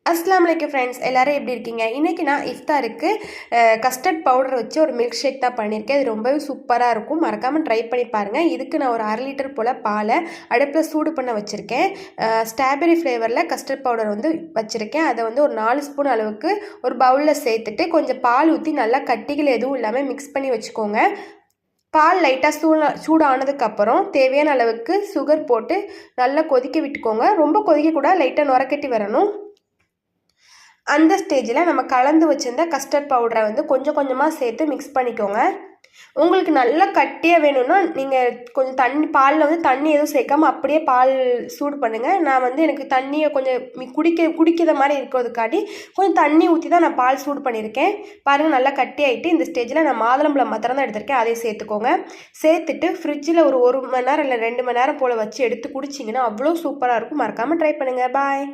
அஸ்ஸலாமு அலைக்கும் ஃப்ரெண்ட்ஸ், எல்லாரும் எப்படி இருக்கீங்க? இன்றைக்கி நான் இஃப்தாருக்கு கஸ்டர்ட் பவுடர் வச்சு ஒரு மில்க் ஷேக் தான் பண்ணியிருக்கேன். இது ரொம்பவே சூப்பராக இருக்கும். மறக்காமல் ட்ரை பண்ணி பாருங்கள். இதுக்கு நான் ஒரு 1/2 லிட்டர் போல் பாலை அடுப்பில் சூடு பண்ண வச்சுருக்கேன். ஸ்ட்ராபெரி ஃப்ளேவரில் கஸ்டர்ட் பவுடர் வந்து வச்சுருக்கேன். அதை வந்து ஒரு 4 ஸ்பூன் அளவுக்கு ஒரு பவுலில் சேர்த்துட்டு கொஞ்சம் பால் ஊற்றி நல்லா கட்டிகள் எதுவும் இல்லாமல் மிக்ஸ் பண்ணி வச்சுக்கோங்க. பால் லைட்டாக சூடானதுக்கப்புறம் தேவையான அளவுக்கு சுகர் போட்டு நல்லா கொதிக்க விட்டுக்கோங்க. ரொம்ப கொதிக்கக்கூடாது, லைட்டாக நுரக்கட்டி வரணும். அந்த ஸ்டேஜில் நம்ம கலந்து வச்சுருந்த கஸ்டர்ட் பவுடரை வந்து கொஞ்சம் கொஞ்சமாக சேர்த்து மிக்ஸ் பண்ணிக்கோங்க. உங்களுக்கு நல்லா கட்டியாக வேணும்னா நீங்கள் கொஞ்சம் பாலில் வந்து தண்ணி எதுவும் சேர்க்காமல் அப்படியே பால் சூடு பண்ணுங்கள். நான் வந்து எனக்கு தண்ணியை கொஞ்சம் குடிக்கிற மாதிரி இருக்கிறதுக்காண்டி கொஞ்சம் தண்ணி ஊற்றி தான் நான் பால் சூடு பண்ணியிருக்கேன். பாருங்கள், நல்லா கட்டி ஆகிட்டு இந்த ஸ்டேஜில் நான் மாதுளம்பழம் மாத்திரம் தான் எடுத்திருக்கேன். அதையும் சேர்த்துக்கோங்க. சேர்த்துட்டு ஃப்ரிட்ஜில் ஒரு 1 மணி நேரம் இல்லை 2 மணி நேரம் போல் வச்சு எடுத்து குடிச்சிங்கன்னா அவ்வளோ சூப்பராக இருக்கும். மறக்காமல் ட்ரை பண்ணுங்கள். பாய்.